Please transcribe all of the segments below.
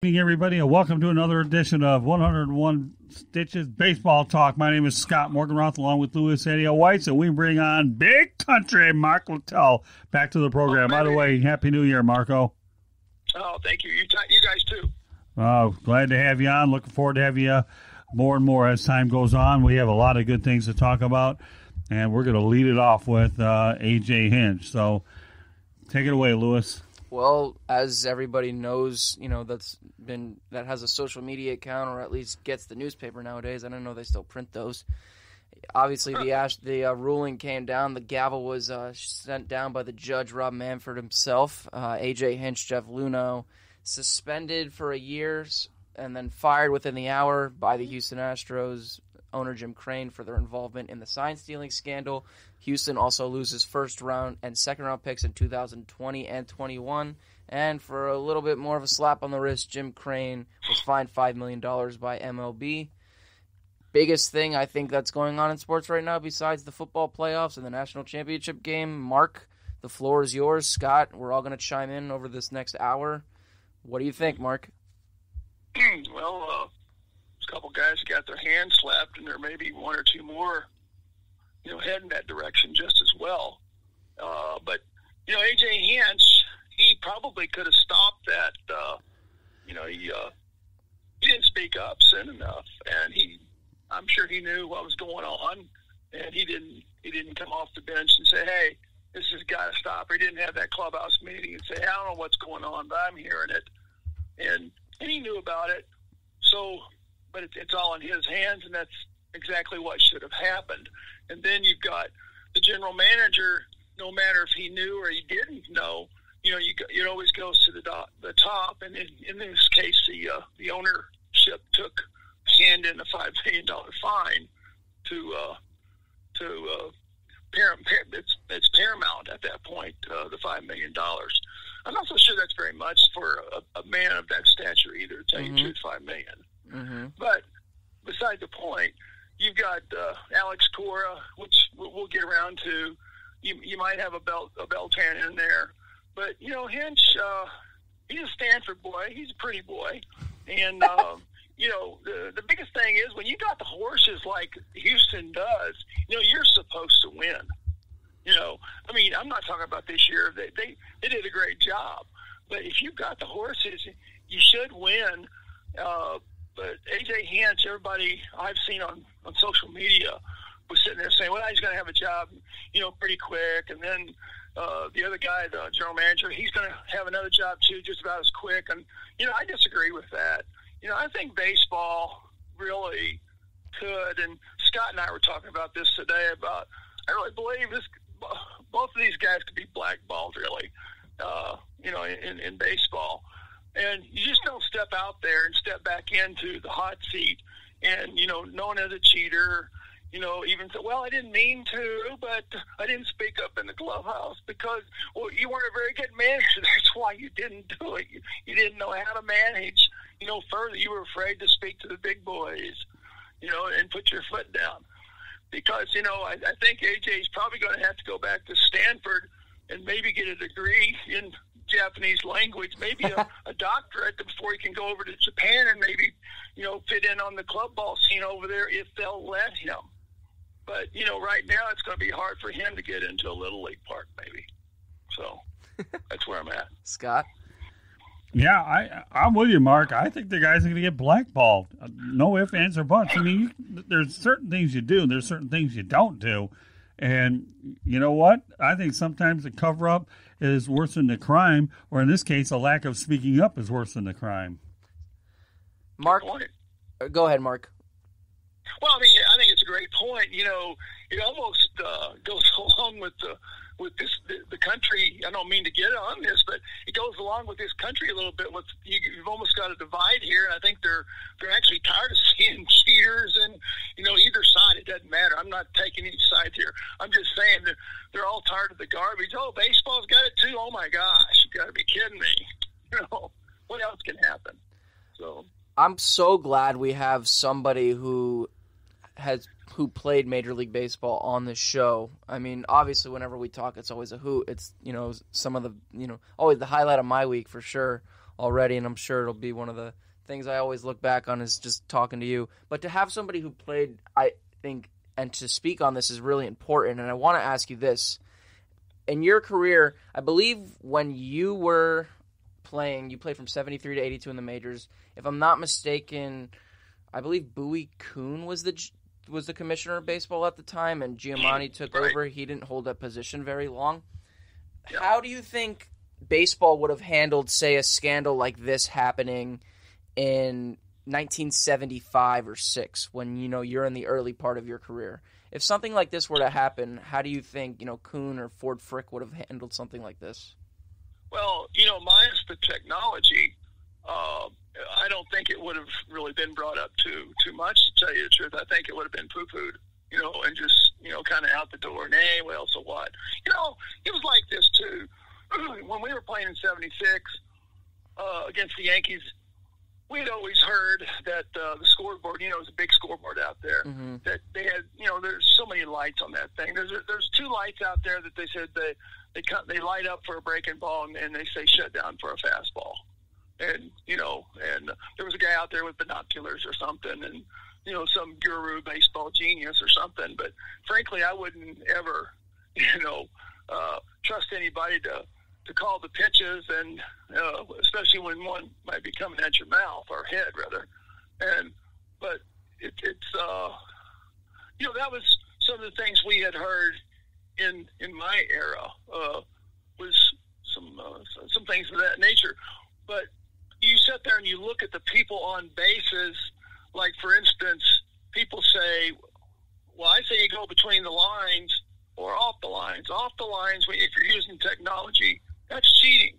Good evening, everybody, and welcome to another edition of 101 Stitches Baseball Talk. My name is Scott Morganroth, along with Louis Adio Whites, and we bring on Big Country Mark Littell back to the program. By the way, Happy New Year, Marco. Oh, thank you. You guys too. Glad to have you on. Looking forward to have you more and more as time goes on. We have a lot of good things to talk about, and we're going to lead it off with AJ Hinch. So take it away, Louis. Well, as everybody knows, that has a social media account or at least gets the newspaper nowadays. I don't know if they still print those. Obviously, the ruling came down. The gavel was sent down by the judge, Rob Manfred himself. AJ Hinch, Jeff Luhnow, suspended for a year and then fired within the hour by the Houston Astros owner Jim Crane for their involvement in the sign-stealing scandal. Houston also loses first-round and second-round picks in 2020 and 21. And for a little bit more of a slap on the wrist, Jim Crane was fined $5 million by MLB. Biggest thing I think that's going on in sports right now besides the football playoffs and the national championship game. Mark, the floor is yours. Scott, we're all going to chime in over this next hour. What do you think, Mark? Well, a couple guys got their hands slapped, and there may be one or two more, heading that direction just as well. But AJ Hinch, he probably could have stopped that. He didn't speak up soon enough, and I'm sure he knew what was going on, and he didn't come off the bench and say, "Hey, this has got to stop." Or he didn't have that clubhouse meeting and say, "I don't know what's going on, but I'm hearing it," and he knew about it. So. But it's all in his hands, and that's exactly what should have happened. And then you've got the general manager, no matter if he knew or he didn't know, it always goes to the top. And in this case, the ownership took hand in a $5 million fine to it's paramount at that point, the $5 million. I'm not so sure that's very much for a man of that stature either, to tell you the truth, $5 million. Mm-hmm. But beside the point, you've got Alex Cora, which we'll get around to. You might have a Beltran in there, but Hinch, he's a Stanford boy. He's a pretty boy, and the biggest thing is when you got the horses like Houston does, you're supposed to win. I'm not talking about this year. They did a great job, but if you've got the horses, you should win. But AJ Hinch, everybody I've seen on social media was sitting there saying, well, he's going to have a job, pretty quick. And then the other guy, the general manager, he's going to have another job too, just about as quick. And, I disagree with that. I think baseball really could, and Scott and I were talking about this today I really believe both of these guys could be blackballed really, in baseball. And you just don't step out there and step back into the hot seat and, known as a cheater, even say, well, I didn't mean to, but I didn't speak up in the clubhouse because, you weren't a very good manager. That's why you didn't do it. You didn't know how to manage, further. You were afraid to speak to the big boys, and put your foot down. Because, I think AJ is probably going to have to go back to Stanford and maybe get a degree in Japanese language, maybe a doctorate before he can go over to Japan and maybe, fit in on the club ball scene over there if they'll let him. But, right now it's going to be hard for him to get into a Little League park maybe. So that's where I'm at. Scott? Yeah, I'm with you, Mark. I think the guys are going to get blackballed. No ifs, ands, or buts. There's certain things you do and there's certain things you don't do. And you know what? I think sometimes the cover-up is worse than the crime, or in this case, a lack of speaking up is worse than the crime. Mark, go ahead, Mark. Well, I think it's a great point. It almost goes along with the country. I don't mean to get on this, but it goes along with this country a little bit. You've almost got a divide here, and I think they're actually tired of seeing cheaters and either side. It doesn't matter. I'm not taking any sides here. I'm just saying that they're all tired of the garbage. Oh, baseball's got it too. Oh my gosh, you got to be kidding me. What else can happen? So I'm so glad we have somebody who played Major League Baseball on the show. Obviously, whenever we talk, it's always a hoot. It's, some of the, always the highlight of my week for sure. already, and I'm sure it'll be one of the things I always look back on is just talking to you. But to have somebody who played, I think, and to speak on this is really important, and I want to ask you this. In your career, I believe when you were playing, you played from 73 to 82 in the majors. If I'm not mistaken, I believe Bowie Kuhn was the commissioner of baseball at the time, and Giamatti took over. He didn't hold that position very long. Yeah. How do you think baseball would have handled, say, a scandal like this happening in 1975 or 6 when, you're in the early part of your career? If something like this were to happen, how do you think, Kuhn or Ford Frick would have handled something like this? Well, minus the technology, I don't think it would have really been brought up too much, to tell you the truth. I think it would have been poo-pooed, and just, kind of out the door. And, hey, well, so what? It was like this, too. When we were playing in 76 against the Yankees, we had always heard that the scoreboard, it was a big scoreboard out there, that they had, there's so many lights on that thing. There's 2 lights out there that they said they light up for a breaking ball, and they say shut down for a fastball. And, and there was a guy out there with binoculars or something, and, some guru baseball genius or something. But frankly, I wouldn't ever, trust anybody to call the pitches, and especially when one might be coming at your mouth or head rather. But it's that was some of the things we had heard in my era, was some things of that nature. But you sit there and you look at the people on bases, like for instance, people say, well, I say you go between the lines or off the lines. Off the lines, if you're using technology, that's cheating,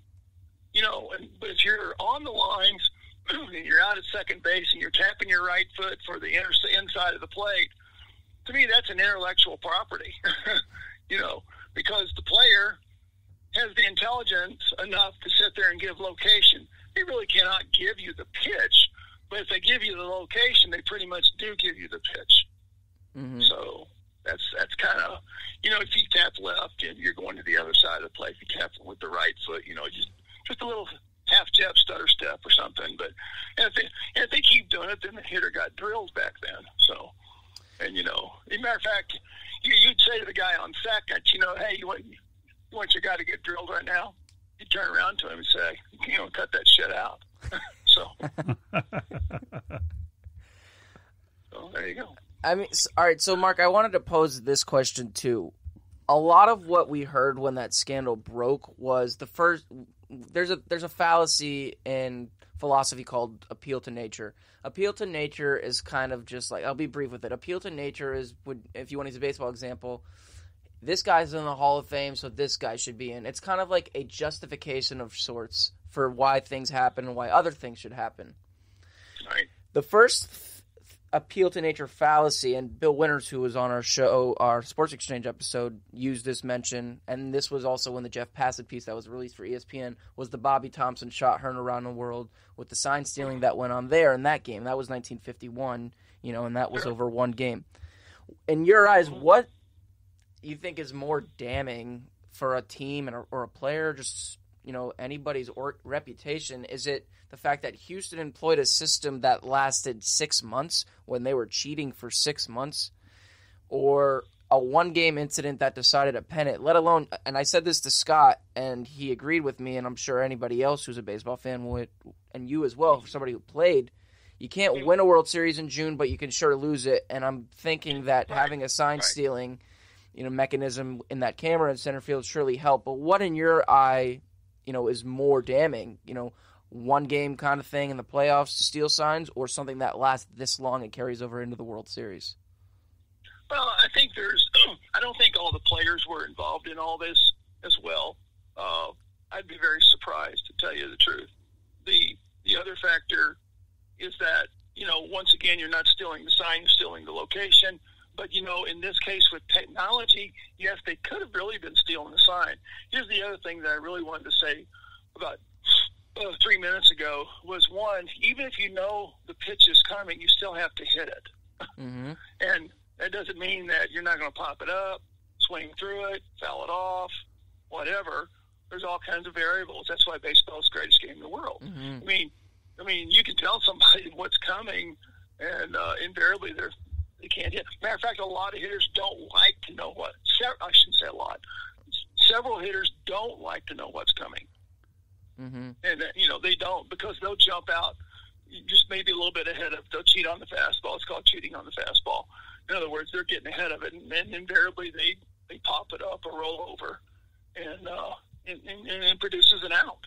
but if you're on the lines and you're out at second base and you're tapping your right foot for the inside of the plate, to me, that's an intellectual property, because the player has the intelligence enough to sit there and give location. They really cannot give you the pitch, but if they give you the location, they pretty much do give you the pitch. Mm-hmm. So that's kind of, if you tap left and you're going to the other side of the plate, if you tap with the right foot, just a little half-step, stutter step or something. But if they keep doing it, then the hitter got drilled back then. So, and, as a matter of fact, you'd say to the guy on second, hey, you want your guy to get drilled right now? You turn around to him and say, cut that shit out. So there you go. I mean, all right, so Mark, I wanted to pose this question too. A lot of what we heard when that scandal broke was there's a fallacy in philosophy called appeal to nature. Appeal to nature is kind of just like, I'll be brief with it. Appeal to nature is, if you want to use a baseball example, this guy's in the Hall of Fame, so this guy should be in. It's kind of like a justification of sorts for why things happen and why other things should happen. Right. The first appeal to nature fallacy, and Bill Winters, who was on our show, our Sports Exchange episode, used this mention, and this was also in the Jeff Passett piece that was released for ESPN, was the Bobby Thompson shot heard around the world with the sign stealing that went on there in that game. That was 1951, and that was over one game. In your eyes, what you think is more damning for a team or a player, just anybody's reputation? Is it the fact that Houston employed a system that lasted 6 months when they were cheating for 6 months, or a one-game incident that decided a pennant, let alone, and I said this to Scott, and he agreed with me, and I'm sure anybody else who's a baseball fan would, and you as well, for somebody who played, you can't win a World Series in June, but you can sure lose it, and I'm thinking that having a sign-stealing mechanism in that camera in center field surely helped, but what in your eye is more damning, one game kind of thing in the playoffs to steal signs, or something that lasts this long and carries over into the World Series? Well, I think I don't think all the players were involved in all this as well. I'd be very surprised, to tell you the truth. The other factor is that, once again, you're not stealing the sign, you're stealing the location. But, in this case with technology, yes, they could have really been stealing the sign. Here's the other thing that I really wanted to say about 3 minutes ago was, one, even if you know the pitch is coming, you still have to hit it. Mm-hmm. And that doesn't mean that you're not going to pop it up, swing through it, foul it off, whatever. There's all kinds of variables. That's why baseball is the greatest game in the world. Mm-hmm. I mean, you can tell somebody what's coming, and invariably they can't hit. Matter of fact, a lot of hitters don't like to know what. I shouldn't say a lot. Several hitters don't like to know what's coming, and they don't, because they'll jump out just maybe a little bit ahead of. They'll cheat on the fastball. It's called cheating on the fastball. In other words, they're getting ahead of it, and invariably they pop it up or roll over, and it produces an out.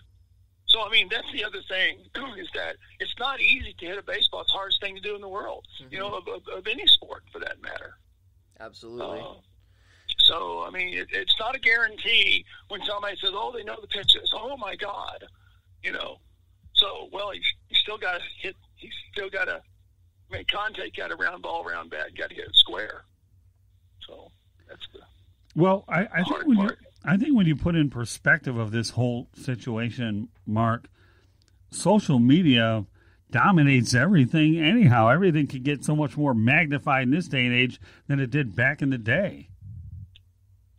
So, I mean, that's the other thing, is that it's not easy to hit a baseball. It's the hardest thing to do in the world, of any sport, for that matter. Absolutely. So, I mean, it's not a guarantee when somebody says, oh, they know the pitches. Oh, my God. So, well, you still got to hit. You still got to make contact. Got a round ball, round bat. Got to hit it square. So, that's the I think when you put in perspective of this whole situation, Mark, social media dominates everything anyhow. Everything can get so much more magnified in this day and age than it did back in the day.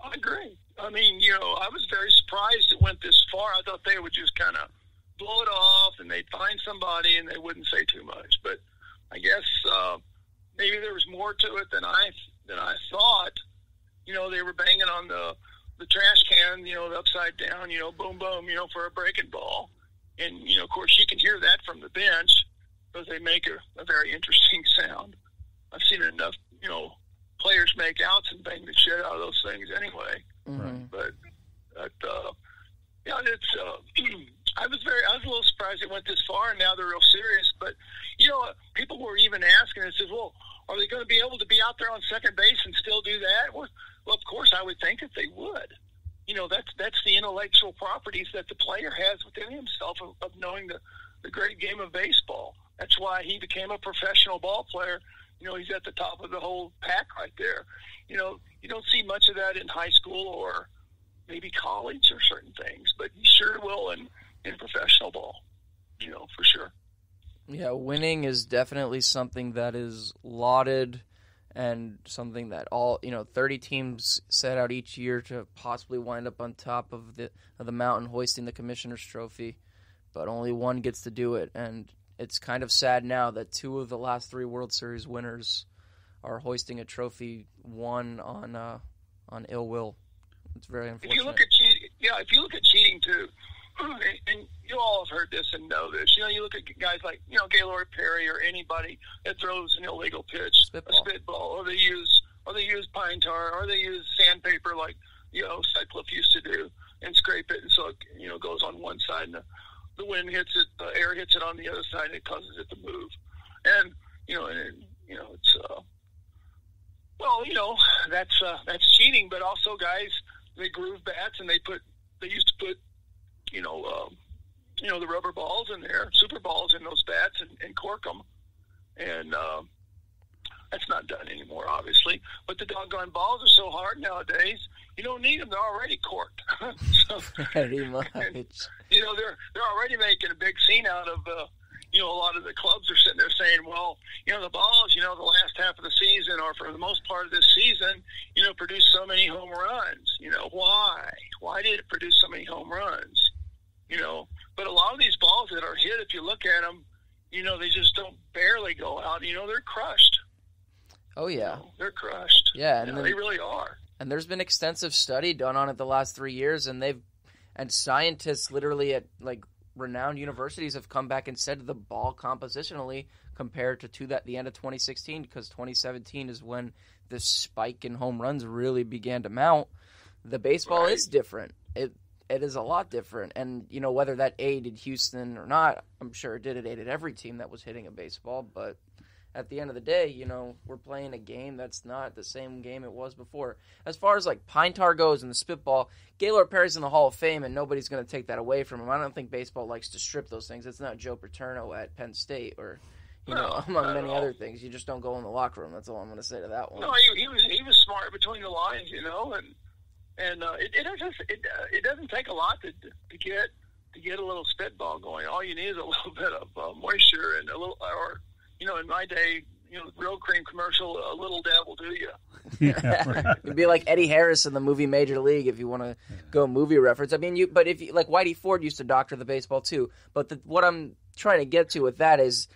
I agree. I mean, I was very surprised it went this far. I thought they would just kind of blow it off and they'd find somebody and they wouldn't say too much. But I guess maybe there was more to it than I thought. They were banging on the trash can, the upside down, boom, boom, for a breaking ball. And, of course, you can hear that from the bench because they make a very interesting sound. I've seen enough, players make outs and bang the shit out of those things anyway. Mm-hmm. But it's I was a little surprised it went this far, and now they're real serious. But, people were even asking, and says, well, are they going to be able to be out there on second base and still do that? Well, of course, I would think that they would. That's the intellectual properties that the player has within himself of knowing the great game of baseball. That's why he became a professional ball player. He's at the top of the whole pack right there. You don't see much of that in high school or maybe college or certain things, but you sure will in professional ball, for sure. Yeah, winning is definitely something that is lauded and something that all 30 teams set out each year to possibly wind up on top of the mountain hoisting the Commissioner's Trophy, but only one gets to do it. And it's kind of sad now that 2 of the last 3 World Series winners are hoisting a trophy, one on ill will. It's very unfortunate. If you look at cheating too, and you all have heard this and know this. You look at guys like Gaylord Perry or anybody that throws an illegal pitch, a spitball, or they use pine tar, or they use sandpaper like Cyclip used to do, and scrape it, and so it goes on one side, and the wind hits it, the air hits it on the other side, and it causes it to move. And it's that's cheating, but also guys, they groove bats and they used to put the rubber balls in there, super balls in those bats, and cork them. And that's not done anymore, obviously. But the doggone balls are so hard nowadays, you don't need them. They're already corked. Pretty much. They're already making a big scene out of a lot of the clubs are sitting there saying, well, the balls, the last half of the season, or for the most part of this season, produced so many home runs. Why? Why did it produce so many home runs? But a lot of these balls that are hit, if you look at them, they just don't barely go out. They're crushed. Oh, yeah. They're crushed. Yeah. And they really are. And there's been extensive study done on it the last 3 years, and scientists literally at, renowned universities have come back and said the ball compositionally compared to the end of 2016, because 2017 is when the spike in home runs really began to mount. The baseball is different. It is a lot different. And, whether that aided Houston or not, I'm sure it did. It aided every team that was hitting a baseball. But at the end of the day, we're playing a game that's not the same game it was before. As far as, pine tar goes and the spitball, Gaylord Perry's in the Hall of Fame, and nobody's going to take that away from him. I don't think baseball likes to strip those things. It's not Joe Paterno at Penn State or, among many other things. You just don't go in the locker room. That's all I'm going to say to that one. No, he was smart between the lines, and it doesn't take a lot to get a little spitball going. All you need is a little bit of moisture and a little, or in my day, real cream commercial, a little dab will do you. Yeah, right. It'd be like Eddie Harris in the movie Major League if you want to go movie reference. I mean, but if like Whitey Ford used to doctor the baseball too. But what I'm trying to get to with that is